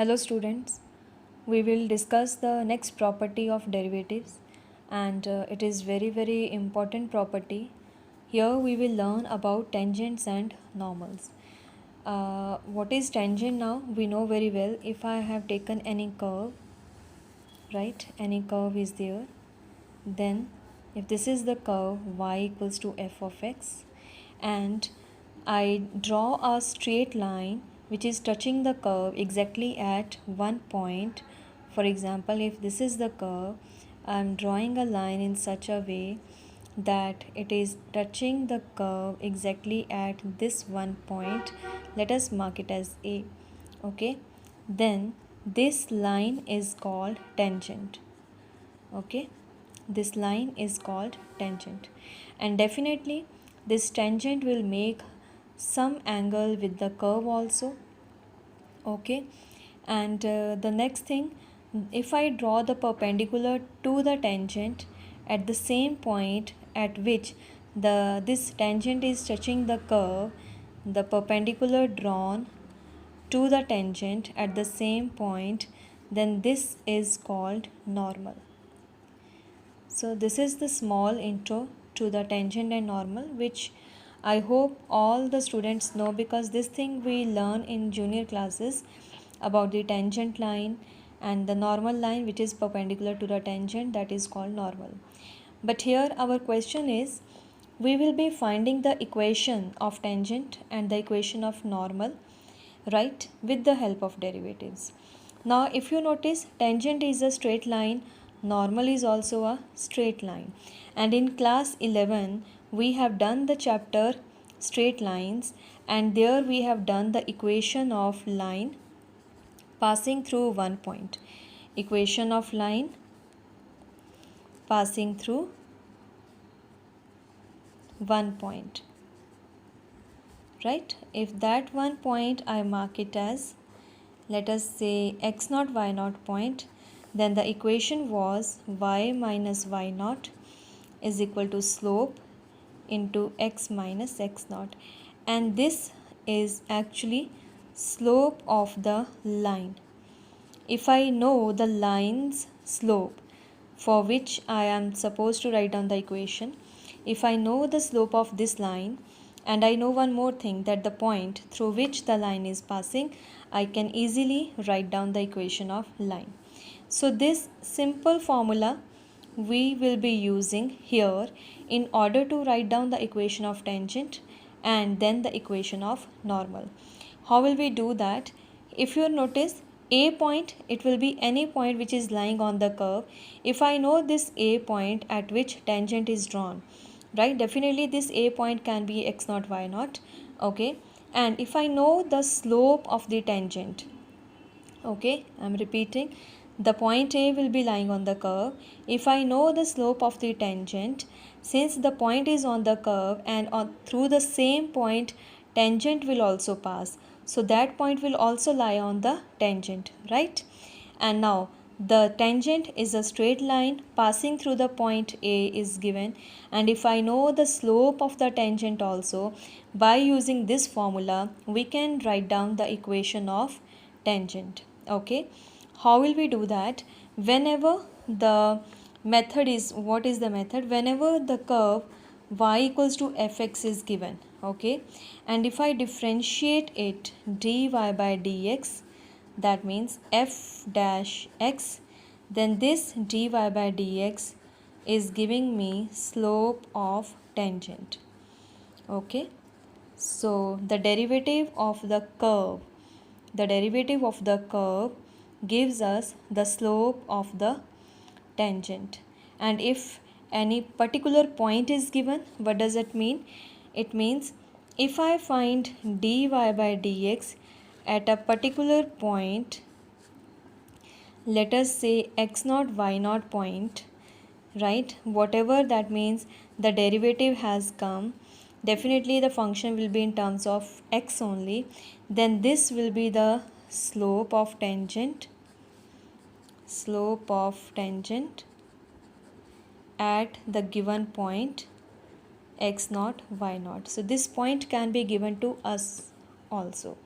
Hello students, we will discuss the next property of derivatives and it is very important property. Here we will learn about tangents and normals. What is tangent now? We know very well. If I have taken any curve, right, any curve is there, then if this is the curve y equals to f of x and I draw a straight line which is touching the curve exactly at one point. For example, if this is the curve, I am drawing a line in such a way that it is touching the curve exactly at this one point. Let us mark it as A. Okay, then this line is called tangent. Okay, this line is called tangent, and definitely this tangent will make some angle with the curve also. Okay, and the next thing, if I draw the perpendicular to the tangent at the same point at which this tangent is touching the curve, the perpendicular drawn to the tangent at the same point, then this is called normal. So this is the small intro to the tangent and normal, which I hope all the students know, because this thing we learn in junior classes about the tangent line and the normal line which is perpendicular to the tangent, that is called normal. But here our question is, we will be finding the equation of tangent and the equation of normal, right, with the help of derivatives. Now if you notice, tangent is a straight line, normal is also a straight line, and in class 11 we have done the chapter straight lines, and there we have done the equation of line passing through one point. Equation of line passing through one point, right? If that one point I mark it as, let us say, x naught y naught point, then the equation was y minus y naught is equal to slope into x minus x naught, and this is actually slope of the line. If I know the line's slope for which I am supposed to write down the equation, if I know the slope of this line, and I know one more thing, that the point through which the line is passing, I can easily write down the equation of line. So this simple formula we will be using here in order to write down the equation of tangent and then the equation of normal. How will we do that? If you notice, A point, it will be any point which is lying on the curve. If I know this A point at which tangent is drawn, right, definitely this A point can be x naught y naught. Okay, and if I know the slope of the tangent, okay, I'm repeating, the point A will be lying on the curve. If I know the slope of the tangent, since the point is on the curve and through the same point tangent will also pass, so that point will also lie on the tangent, right? And now the tangent is a straight line passing through the point A is given, and if I know the slope of the tangent also, by using this formula we can write down the equation of tangent. Okay, how will we do that? Whenever the method is, what is the method? Whenever the curve y equals to fx is given, okay, and if I differentiate it dy by dx, that means f dash x, then this dy by dx is giving me slope of tangent. Okay, so the derivative of the curve, gives us the slope of the tangent. And if any particular point is given, what does it mean? It means if I find dy by dx at a particular point, let us say x naught y naught point, right, whatever that means, the derivative has come, definitely the function will be in terms of x only, then this will be the slope of tangent at the given point x naught y naught. So this point can be given to us also.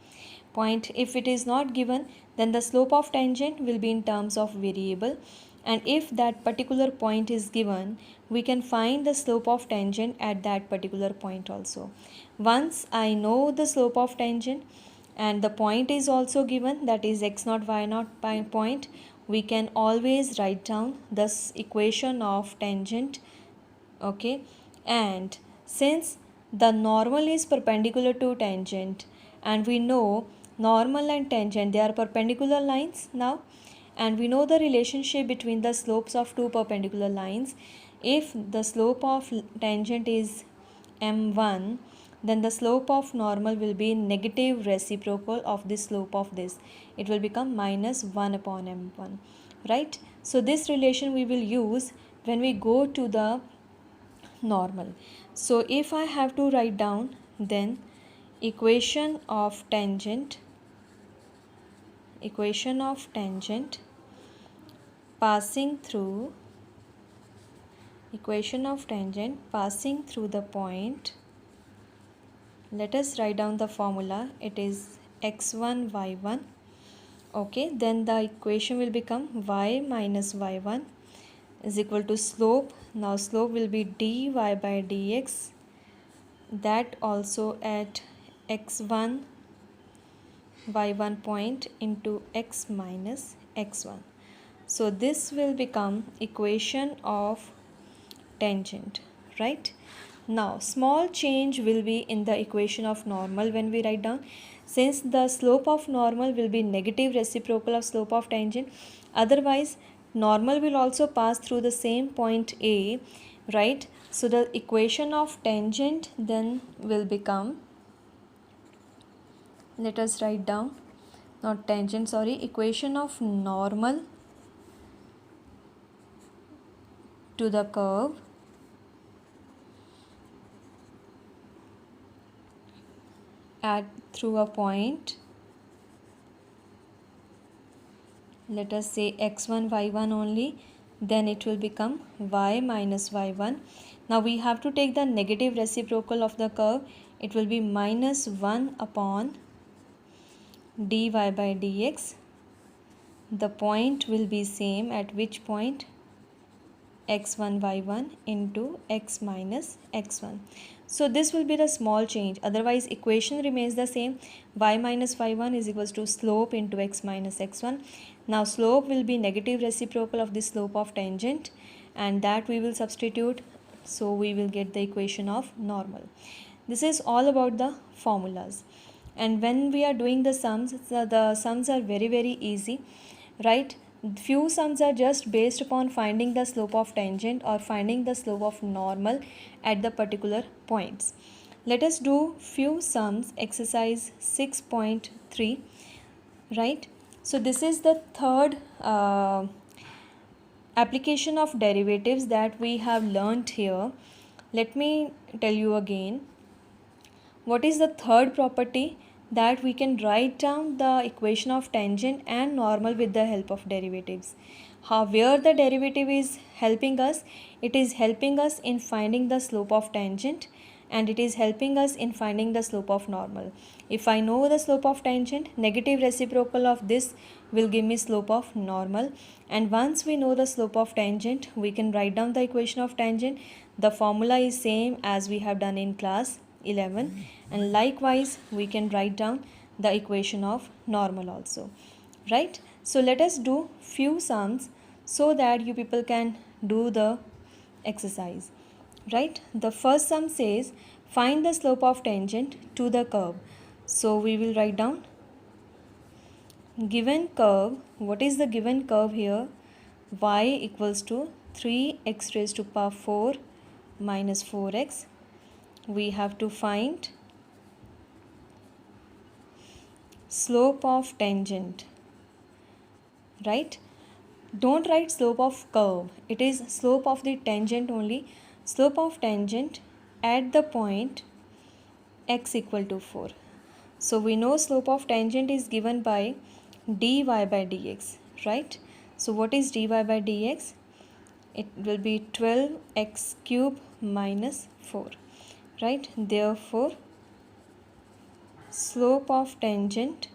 point. If it is not given, then the slope of tangent will be in terms of variable, and if that particular point is given, we can find the slope of tangent at that particular point also. Once I know the slope of tangent and the point is also given, that is x0 y0 point, we can always write down this equation of tangent. Okay, and since the normal is perpendicular to tangent, and we know normal and tangent, they are perpendicular lines now, and we know the relationship between the slopes of two perpendicular lines. If the slope of tangent is m1, then the slope of normal will be negative reciprocal of the slope of this. It will become minus 1 upon m1, right? So this relation we will use when we go to the normal. So if I have to write down, then equation of tangent passing through the point, let us write down the formula. It is x1 y1. Okay, then the equation will become y minus y1 is equal to slope. Now slope will be dy by dx, that also at x1 y1 point into x minus x1. So this will become equation of tangent, right? Now small change will be in the equation of normal when we write down. Since the slope of normal will be negative reciprocal of slope of tangent, otherwise normal will also pass through the same point A, right? So the equation of tangent then will become, let us write down, not tangent, sorry, equation of normal to the curve at through a point, let us say x1 y1 only, then it will become y minus y1. Now we have to take the negative reciprocal of the curve. It will be minus 1 upon dy by dx. The point will be same at which point, x1 y1 into x minus x1. So this will be the small change, otherwise equation remains the same. Y minus y1 is equals to slope into x minus x1. Now slope will be negative reciprocal of the slope of tangent, and that we will substitute, so we will get the equation of normal. This is all about the formulas. And when we are doing the sums are very easy, right? Few sums are just based upon finding the slope of tangent or finding the slope of normal at the particular points. Let us do few sums. Exercise 6.3, right? So this is the third application of derivatives that we have learnt here. Let me tell you again. What is the third property? That we can write down the equation of tangent and normal with the help of derivatives. Where the derivative is helping us? It is helping us in finding the slope of tangent, and it is helping us in finding the slope of normal. If I know the slope of tangent, negative reciprocal of this will give me slope of normal, and once we know the slope of tangent, we can write down the equation of tangent. The formula is same as we have done in class 11, and likewise we can write down the equation of normal also, right? So let us do few sums so that you people can do the exercise, right? The first sum says find the slope of tangent to the curve. So we will write down given curve. What is the given curve here? Y equals to 3x raised to power 4 minus 4x. We have to find slope of tangent, right? Don't write slope of curve, it is slope of the tangent only. Slope of tangent at the point x equal to 4. So we know slope of tangent is given by dy by dx, right? So what is dy by dx? It will be 12x cube minus 4, right? Therefore slope of tangent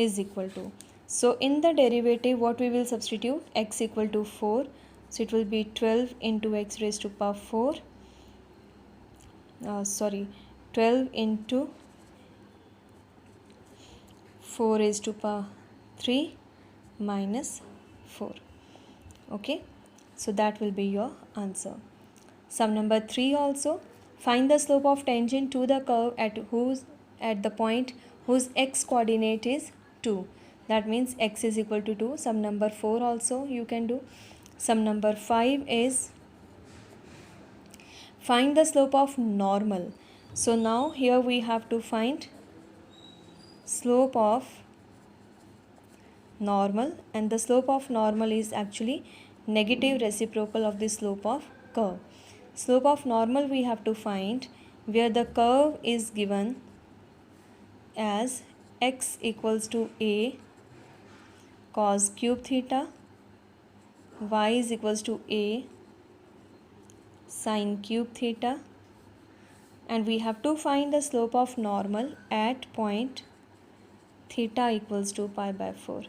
is equal to. So in the derivative, what we will substitute? X equal to 4. So it will be 12 into x raised to power 4. 12 into 4 raised to power 3 minus 4. Okay, so that will be your answer. Sum number 3 also. Find the slope of tangent to the curve at the point whose x coordinate is 2. That means x is equal to 2. Sum number 4 also you can do. Sum number 5 is find the slope of normal. So now here we have to find slope of normal, and the slope of normal is actually negative reciprocal of the slope of curve. Slope of normal we have to find where the curve is given as x equals to a cos cube theta, y is equals to a sin cube theta, and we have to find the slope of normal at point theta equals to pi by 4.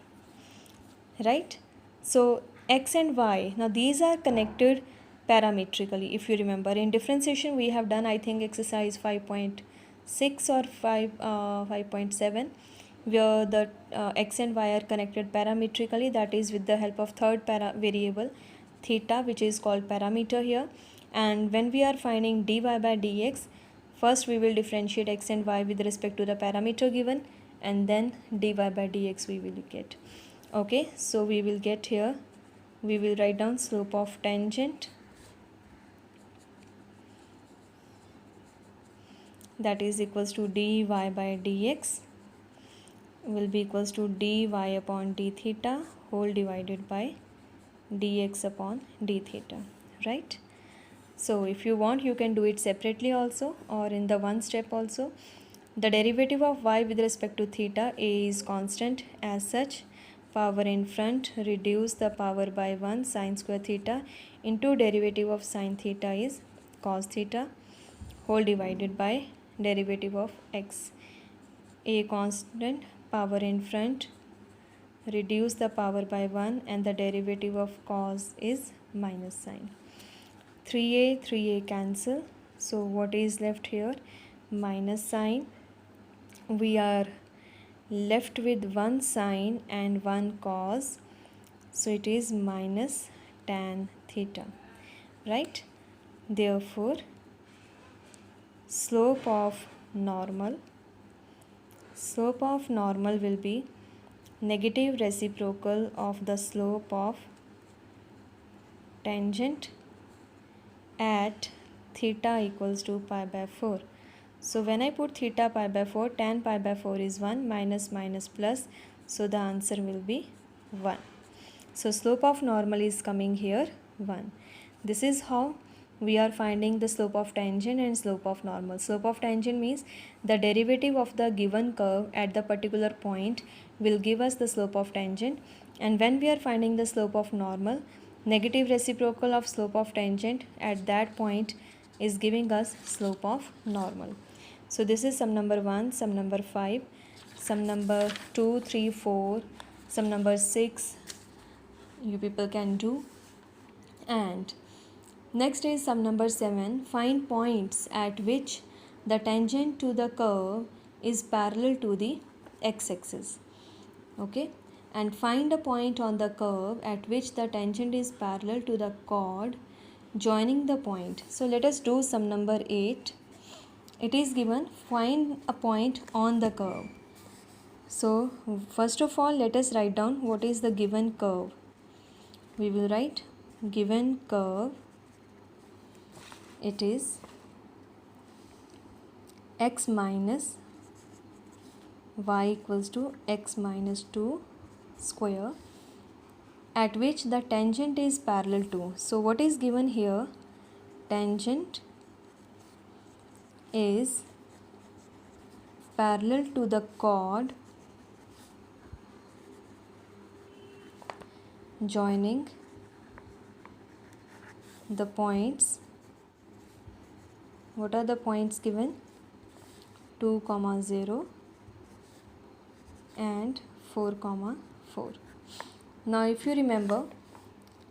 Right? So x and y, now these are connected parametrically. If you remember, in differentiation we have done, I think, exercise 5.6 or 5.7, where the x and y are connected parametrically, that is with the help of third variable theta, which is called parameter here. And when we are finding dy by dx, first we will differentiate x and y with respect to the parameter given, and then dy by dx we will get. Okay, so we will get here, we will write down slope of tangent, that is equals to dy by dx will be equals to dy upon d theta whole divided by dx upon d theta, right? So if you want, you can do it separately also, or in the one step also. The derivative of y with respect to theta, a is constant, as such power in front, reduce the power by 1 sin square theta into derivative of sin theta is cos theta whole divided by derivative of x. A constant, power in front, reduce the power by 1, and the derivative of cos is minus sign. 3a cancel, so what is left here? Minus sign. We are left with 1 sine and 1 cos, so it is minus tan theta, right? Therefore slope of normal will be negative reciprocal of the slope of tangent at theta equals to pi by 4. So when I put theta pi by 4, tan pi by 4 is 1, minus minus plus, so the answer will be 1. So slope of normal is coming here 1. This is how we are finding the slope of tangent and slope of normal. Slope of tangent means the derivative of the given curve at the particular point will give us the slope of tangent, and when we are finding the slope of normal, negative reciprocal of slope of tangent at that point is giving us slope of normal. So this is sum number 1, sum number 5, sum number 2, 3, 4, sum number 6 you people can do. And next is sum number 7. Find points at which the tangent to the curve is parallel to the x-axis. Okay, and find a point on the curve at which the tangent is parallel to the chord joining the point. So let us do sum number 8. It is given, find a point on the curve. So first of all, let us write down what is the given curve. We will write given curve, it is x minus y equals to x minus 2 square, at which the tangent is parallel to. So what is given here? Tangent is parallel to the chord joining the points. What are the points given? 2, 0 and 4 comma 4. Now if you remember,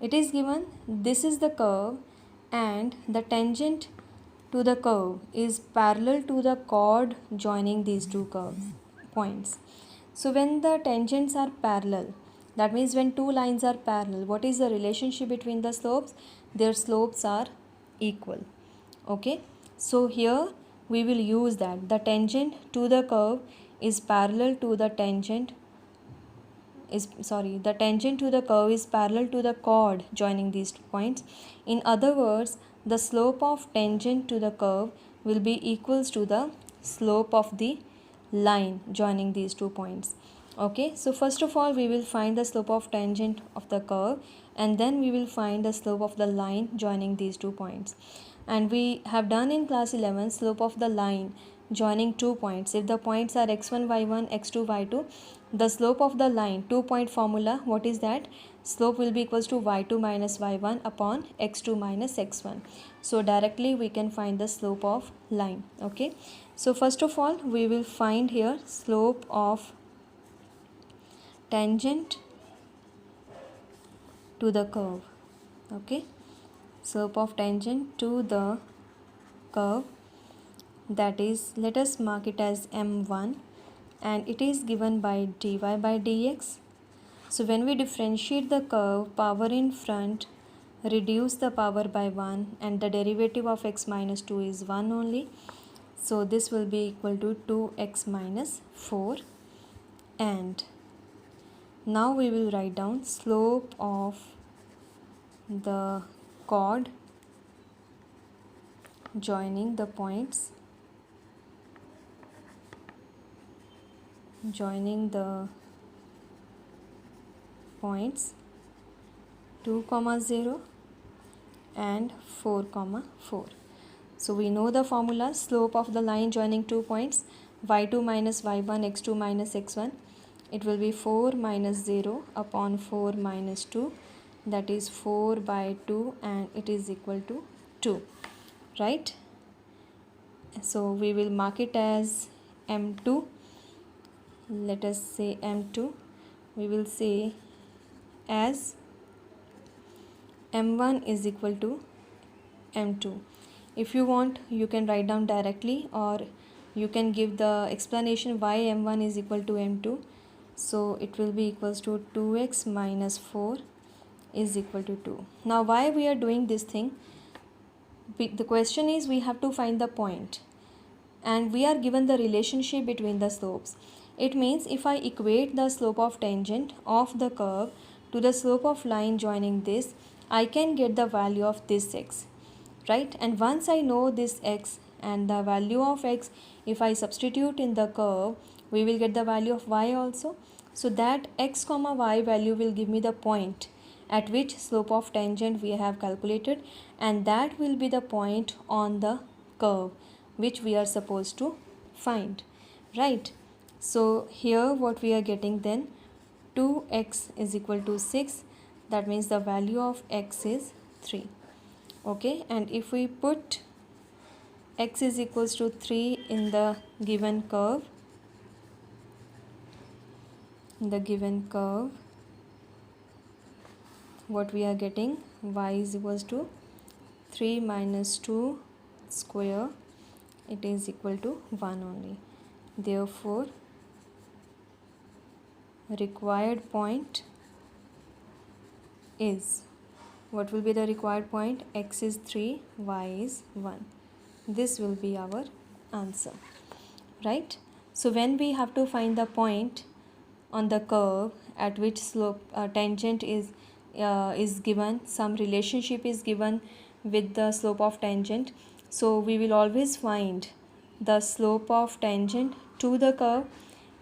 it is given this is the curve and the tangent to the curve is parallel to the chord joining these two curves points. So when the tangents are parallel, that means when two lines are parallel, what is the relationship between the slopes? Their slopes are equal. Okay, so here we will use that the tangent to the curve is parallel to the tangent the tangent to the curve is parallel to the chord joining these two points. In other words, the slope of tangent to the curve will be equals to the slope of the line joining these two points. Okay, so first of all we will find the slope of tangent of the curve, and then we will find the slope of the line joining these two points. And we have done in class 11 slope of the line joining two points. If the points are x1 y1 x2 y2, the slope of the line, 2-point formula, what is that? Slope will be equals to y2 minus y1 upon x2 minus x1. So directly we can find the slope of line. Okay, so first of all we will find here slope of tangent to the curve. Okay, slope of tangent to the curve, that is, let us mark it as m1, and it is given by dy by dx. So when we differentiate the curve, power in front reduce the power by 1 and the derivative of x minus 2 is 1 only. So this will be equal to 2x minus 4. And now we will write down slope of the chord joining the points, joining the points 2 comma 0 and 4 comma 4. So we know the formula, slope of the line joining two points, y2 minus y1 x2 minus x1, it will be 4 minus 0 upon 4 minus 2, that is 4 by 2, and it is equal to 2, right? So we will mark it as m2. Let us say m2. We will say as m1 is equal to m2. If you want, you can write down directly, or you can give the explanation why m1 is equal to m2. So it will be equals to 2x minus 4 is equal to 2. Now why we are doing this thing? The question is we have to find the point, and we are given the relationship between the slopes. It means if I equate the slope of tangent of the curve to the slope of line joining this, I can get the value of this x, right? And once I know this x and the value of x, if I substitute in the curve, we will get the value of y also. So that x comma y value will give me the point at which slope of tangent we have calculated, and that will be the point on the curve which we are supposed to find, right? So here what we are getting then, 2x is equal to 6, that means the value of x is 3. Okay, and if we put x is equals to 3 in the given curve, what we are getting, y is equals to 3 minus 2 square, it is equal to 1 only. Therefore required point is, what will be the required point? X is 3, y is 1. This will be our answer, right? So when we have to find the point on the curve at which slope tangent is given, some relationship is given with the slope of tangent, so we will always find the slope of tangent to the curve,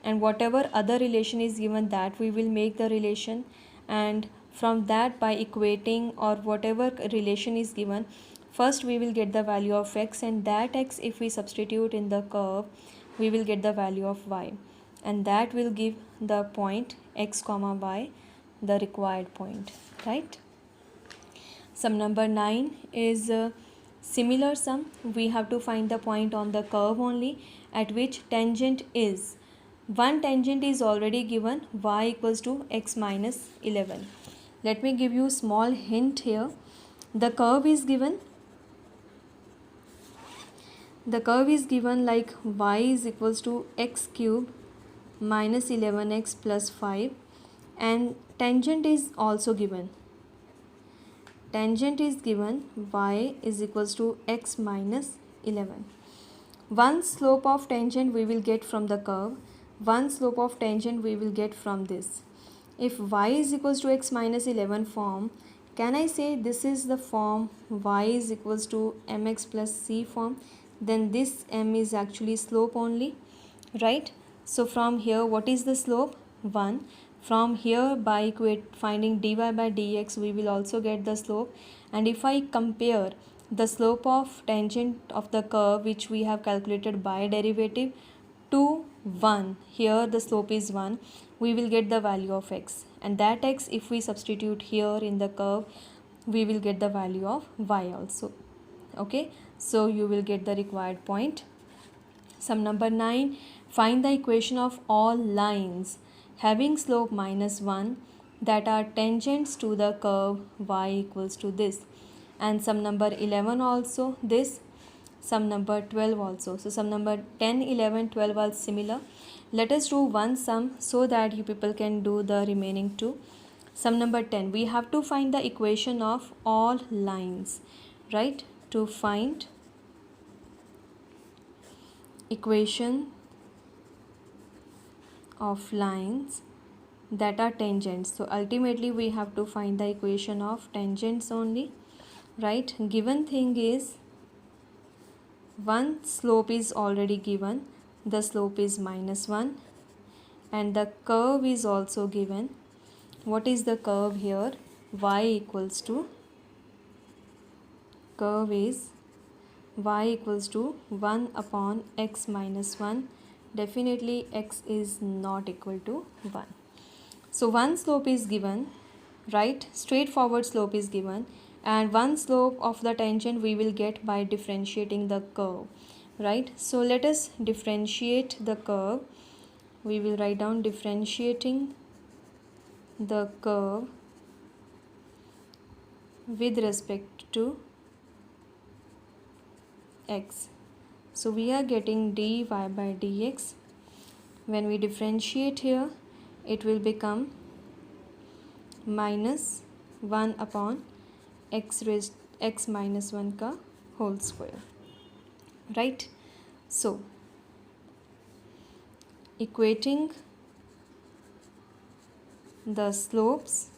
and whatever other relation is given, that we will make the relation, and from that, by equating or whatever relation is given, first we will get the value of x, and that x if we substitute in the curve, we will get the value of y, and that will give the point x comma y, the required point, right? Sum number 9 is similar sum. We have to find the point on the curve only at which tangent is One tangent is already given, y equals to x minus 11. Let me give you small hint here. The curve is given. The curve is given like y is equals to x cube minus 11x plus 5, and tangent is also given. Tangent is given, y is equals to x minus 11. One slope of tangent we will get from the curve. One slope of tangent we will get from this. If y is equals to x minus 11 form, can I say this is the form y is equals to mx plus c form? Then this m is actually slope only, right? So from here, what is the slope? 1. From here, by finding dy by dx, we will also get the slope. And if I compare the slope of tangent of the curve which we have calculated by derivative to 1, here the slope is 1, we will get the value of x, and that x, if we substitute here in the curve, we will get the value of y also. Okay, so you will get the required point. Sum number 9, find the equation of all lines having slope minus 1 that are tangents to the curve y equals to this. And sum number 11 also this, sum number 12 also. So sum number 10, 11, 12 are similar. Let us do one sum so that you people can do the remaining two. Sum number 10, we have to find the equation of all lines, right? To find equation of lines that are tangents. So ultimately we have to find the equation of tangents only, right? Given thing is, one slope is already given, the slope is minus 1, and the curve is also given. What is the curve here? Y equals to, curve is y equals to 1 upon x minus 1. Definitely x is not equal to 1. So one slope is given, right? Straightforward slope is given, and one slope of the tangent we will get by differentiating the curve, right? So let us differentiate the curve. We will write down differentiating the curve with respect to x. So we are getting dy by dx. When we differentiate here, it will become minus 1 upon x minus 1 का whole square, right? So equating the slopes,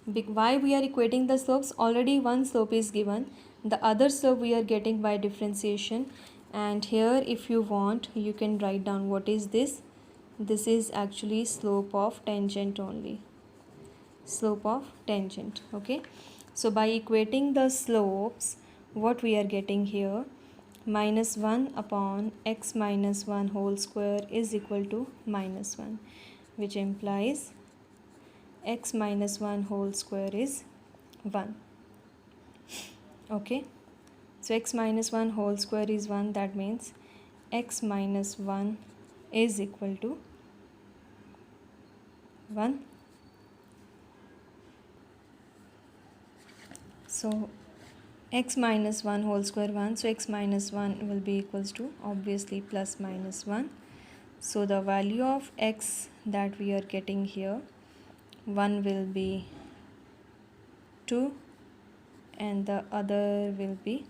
why we are equating the slopes? Already one slope is given, the other slope we are getting by differentiation. And here if you want, you can write down what is this. This is actually slope of tangent only, slope of tangent. Okay, so by equating the slopes, what we are getting here, minus 1 upon x minus 1 whole square is equal to minus 1, which implies x minus 1 whole square is 1. Okay, so x minus 1 whole square is 1, that means x minus 1 is equal to 1. So x minus 1 whole square 1, so x minus 1 will be equals to obviously plus minus 1. So the value of x that we are getting here, one will be 2 and the other will be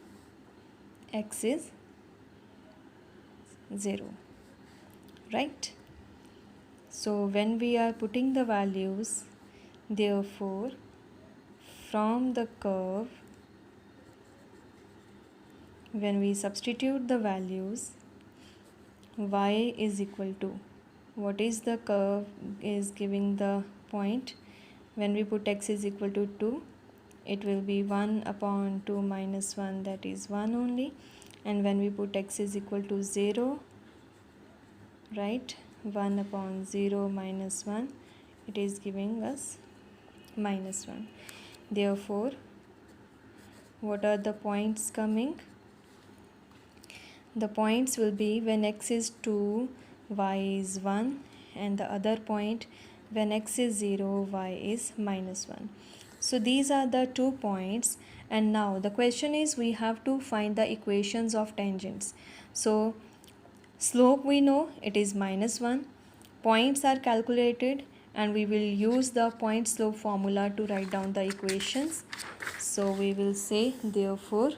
x is 0, right? So when we are putting the values, therefore from the curve, when we substitute the values, y is equal to, what is the curve is giving the point. When we put x is equal to 2, it will be 1 upon 2 minus 1, that is 1 only. And when we put x is equal to 0, right, 1 upon 0 minus 1, it is giving us minus 1. Therefore, what are the points coming? The points will be when x is 2, y is 1, and the other point when x is 0, y is minus 1. So these are the 2 points, and now the question is we have to find the equations of tangents. So slope we know it is minus 1, points are calculated, and we will use the point slope formula to write down the equations. So we will say therefore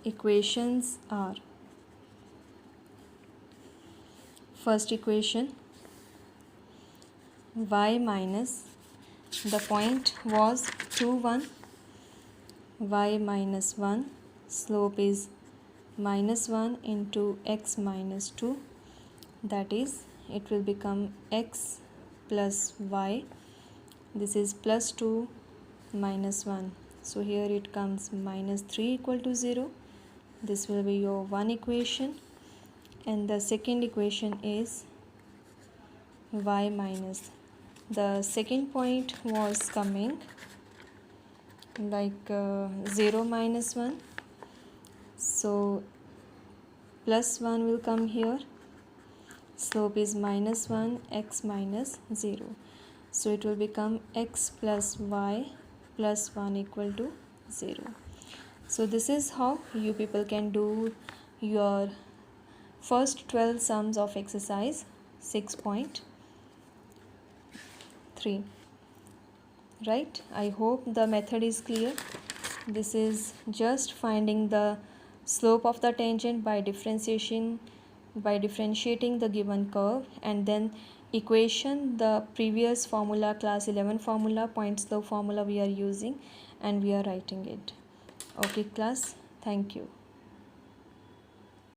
equations are, first equation, y minus, the point was 2 1, y minus 1, slope is minus 1 into x minus 2, that is it will become x plus y, this is plus 2 minus 1, so here it comes minus 3 equal to 0. This will be your one equation, and the second equation is y minus, the second point was coming like 0 minus 1, so plus 1 will come here, slope is minus 1, x minus 0, so it will become x plus y plus 1 equal to 0. So this is how you people can do your first 12 sums of exercise 6.3. Right? I hope the method is clear. This is just finding the slope of the tangent by differentiating the given curve, and then equation, the previous formula, class 11 formula, point slope formula we are using, and we are writing it. Okay class, thank you.